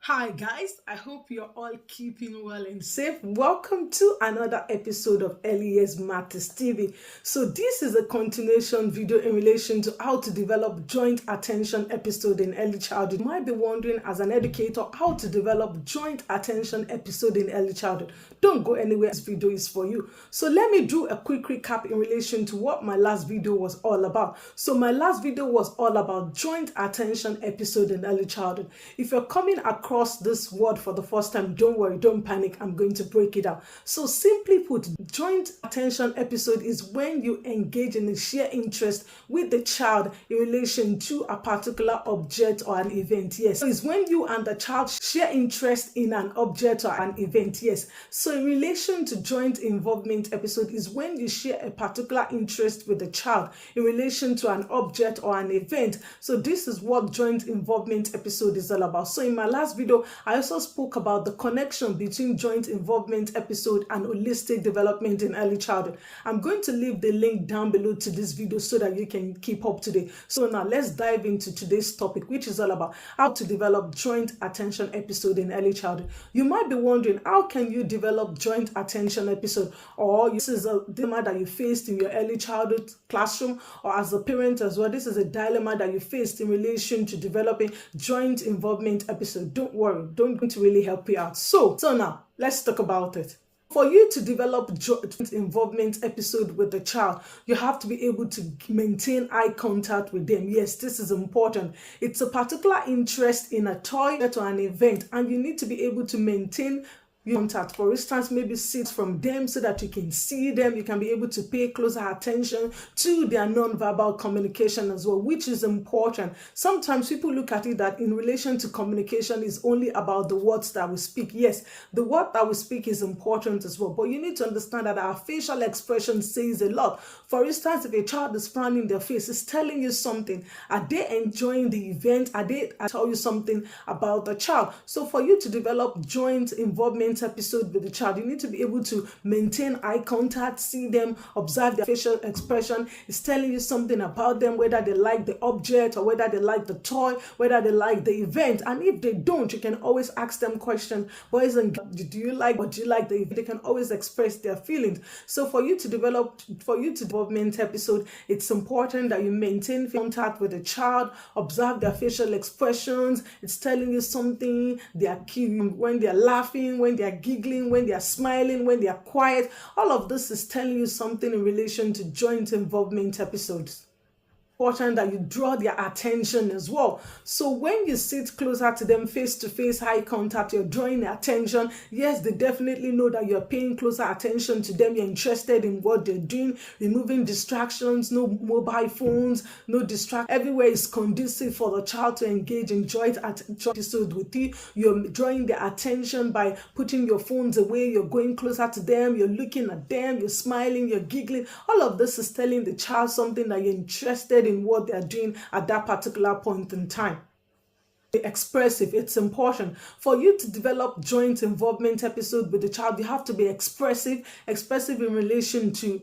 Hi guys, I hope you're all keeping well and safe. Welcome to another episode of Early Years Matters TV. So this is a continuation video in relation to how to develop joint attention episode in early childhood. You might be wondering as an educator how to develop joint attention episode in early childhood. Don't go anywhere, this video is for you. So let me do a quick recap in relation to what my last video was all about. So my last video was all about joint attention episode in early childhood. If you're coming across this word for the first time, don't worry, don't panic, I'm going to break it down. So simply put, joint attention episode is when you engage in a shared interest with the child in relation to a particular object or an event. Yes, so it's when you and the child share interest in an object or an event. Yes, so in relation to joint involvement episode is when you share a particular interest with the child in relation to an object or an event. So this is what joint involvement episode is all about. So in my last video, I also spoke about the connection between joint involvement episode and holistic development in early childhood. I'm going to leave the link down below to this video so that you can keep up to date. So now let's dive into today's topic, which is all about how to develop joint attention episode in early childhood. You might be wondering, how can you develop joint attention episode? Or this is a dilemma that you faced in your early childhood classroom, or as a parent as well. This is a dilemma that you faced in relation to developing joint involvement episode. Don't worry, don't really help you out. So now let's talk about it. For you to develop joint involvement episode with the child, you have to be able to maintain eye contact with them. Yes, this is important. It's a particular interest in a toy or an event, and you need to be able to maintain contact. For instance, maybe sit from them so that you can see them. You can be able to pay closer attention to their non-verbal communication as well, which is important. Sometimes people look at it that in relation to communication is only about the words that we speak. Yes, the word that we speak is important as well, but you need to understand that our facial expression says a lot. For instance, if a child is frowning their face, it's telling you something. Are they enjoying the event? Are they tell you something about the child? So for you to develop joint involvement episode with the child, you need to be able to maintain eye contact, see them, observe their facial expression. It's telling you something about them, whether they like the object or whether they like the toy, whether they like the event. And if they don't, you can always ask them questions. Boys and girls, do you like the event? They can always express their feelings. So for you to develop involvement episode, it's important that you maintain contact with the child, observe their facial expressions. It's telling you something. They are cute when they're laughing, when they're giggling, when they're smiling, when they're quiet. All of this is telling you something in relation to joint involvement episodes. Important that you draw their attention as well. So when you sit closer to them, face to face, eye contact, you're drawing their attention. Yes, they definitely know that you're paying closer attention to them. You're interested in what they're doing, removing distractions, no mobile phones, no distract. Everywhere is conducive for the child to engage in joint episode with you. You're drawing their attention by putting your phones away. You're going closer to them. You're looking at them. You're smiling. You're giggling. All of this is telling the child something that you're interested in what they're doing at that particular point in time. Be expressive. It's important for you to develop joint involvement episode with the child. You have to be expressive in relation to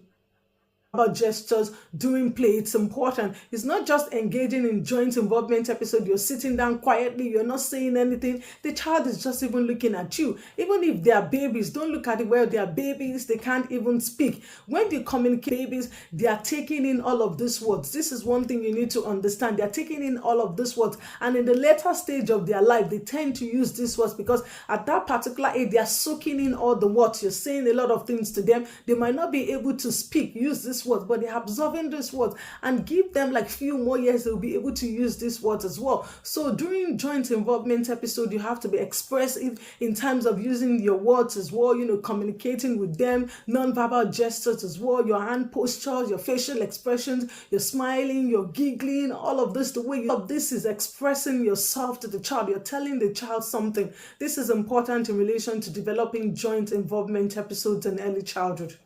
about gestures during play. It's important. It's not just engaging in joint involvement episode. You're sitting down quietly, you're not saying anything. The child is just even looking at you. Even if they are babies, don't look at it where they are babies, they can't even speak. When you communicate babies, they are taking in all of these words. This is one thing you need to understand. They are taking in all of these words, and in the later stage of their life, they tend to use these words because at that particular age, they are soaking in all the words. You're saying a lot of things to them. They might not be able to speak, use this words, but they're absorbing these words, and give them like few more years, they'll be able to use these words as well. So during joint involvement episode, you have to be expressive in terms of using your words as well, communicating with them, non-verbal gestures as well, your hand postures, your facial expressions, you're smiling, you're giggling, all of this, the way this is expressing yourself to the child. You're telling the child something. This is important in relation to developing joint involvement episodes in early childhood.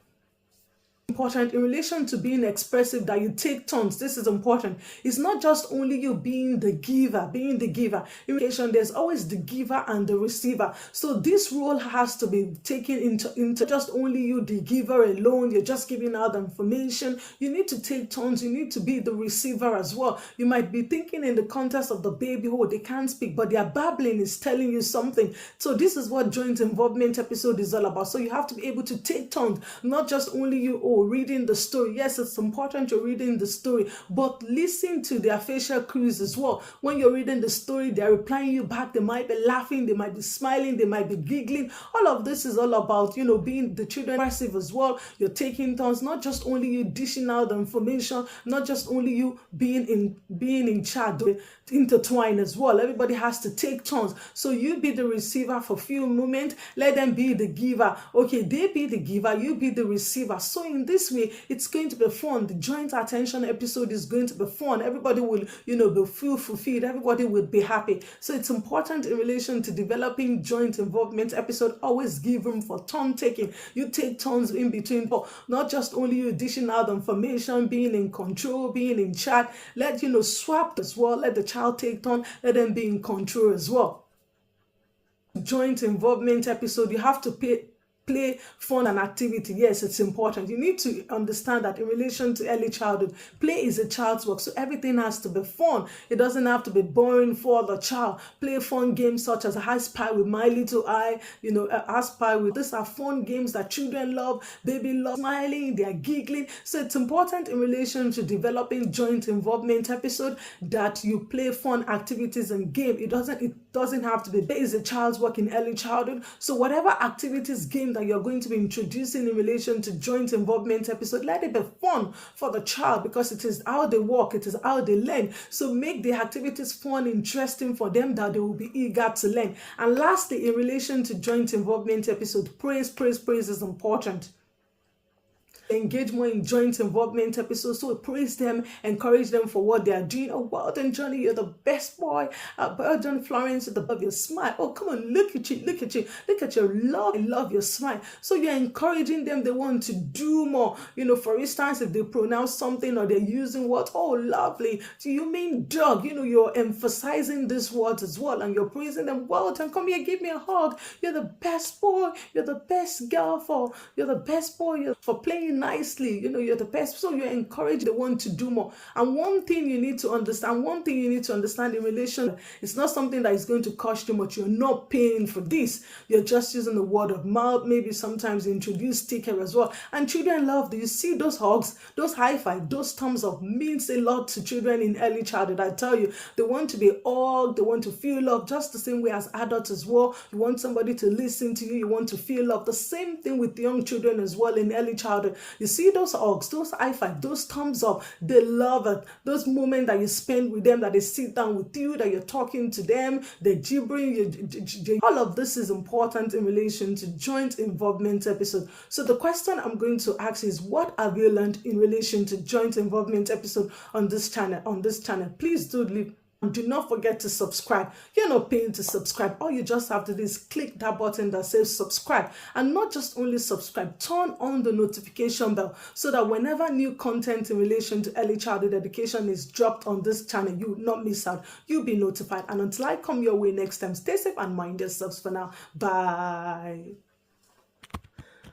Important in relation to being expressive, that you take turns. This is important. It's not just only you being the giver. In education, there's always the giver and the receiver. So this role has to be taken into just only you, the giver alone. You're just giving out the information. You need to take turns. You need to be the receiver as well. You might be thinking in the context of the baby, oh, they can't speak, but their babbling is telling you something. So this is what joint involvement episode is all about. So you have to be able to take turns, not just only you, oh, reading the story. Yes, it's important you're reading the story, but listen to their facial cues as well. When you're reading the story, they're replying you back. They might be laughing, they might be smiling, they might be giggling. All of this is all about, being the children passive as well. You're taking turns, not just only you dishing out the information, not just only you being in charge, intertwine as well. Everybody has to take turns. So you be the receiver for a few moments, let them be the giver. Okay, they be the giver, you be the receiver. So in this way, it's going to be fun. The joint attention episode is going to be fun. Everybody will, be fulfilled. Everybody will be happy. So it's important in relation to developing joint involvement episode. Always give room for turn taking. You take turns in between, not just only you dishing out information, being in control, being in charge. Let swap as well. Let the child take turn. Let them be in control as well. Joint involvement episode, you have to play, fun, and activity. Yes, it's important. You need to understand that in relation to early childhood, play is a child's work. So everything has to be fun. It doesn't have to be boring for the child. Play fun games such as I Spy with My Little Eye, I Spy with. These are fun games that children love, baby love, smiling, they are giggling. So it's important in relation to developing joint involvement episode that you play fun activities and game. It doesn't have to be. There is a child's work in early childhood. So whatever activities, game that you're going to be introducing in relation to joint involvement episode, let it be fun for the child, because it is how they work, it is how they learn. So make the activities fun, interesting for them, that they will be eager to learn. And lastly, in relation to joint involvement episode, praise is important. Engage more in joint involvement episodes. So praise them, encourage them for what they are doing. Oh, well done, Johnny, you're the best boy. Well done, Florence, you're the above your smile. Oh, come on, look at your love. I love your smile. So you're encouraging them. They want to do more. For instance, if they pronounce something or they're using what, oh, lovely. Do you mean dog? You're emphasizing these words as well, and you're praising them. Well done, come here, give me a hug. You're the best boy. You're the best girl you're the best boy for playing nicely, you're the best. So you're encouraged, they want to do more. And one thing you need to understand in relation, it's not something that is going to cost you much. You're not paying for this. You're just using the word of mouth. Maybe sometimes you introduce sticker as well. And children love this. You see those hugs, those high five, those thumbs up means a lot to children in early childhood. I tell you, they want to be hugged, they want to feel love, just the same way as adults as well. You want somebody to listen to you, you want to feel love. The same thing with young children as well in early childhood. You see those hugs, those high five, those thumbs up, they love it. Those moments that you spend with them, that they sit down with you, that you're talking to them, they're gibbering, all of this is important in relation to joint involvement episode. So the question I'm going to ask is, what have you learned in relation to joint involvement episode on this channel? Please do leave. And do not forget to subscribe. You're not paying to subscribe. All you just have to do is click that button that says subscribe. And not just only subscribe, turn on the notification bell so that whenever new content in relation to early childhood education is dropped on this channel, you will not miss out. You'll be notified. And until I come your way next time, stay safe and mind yourselves for now. Bye.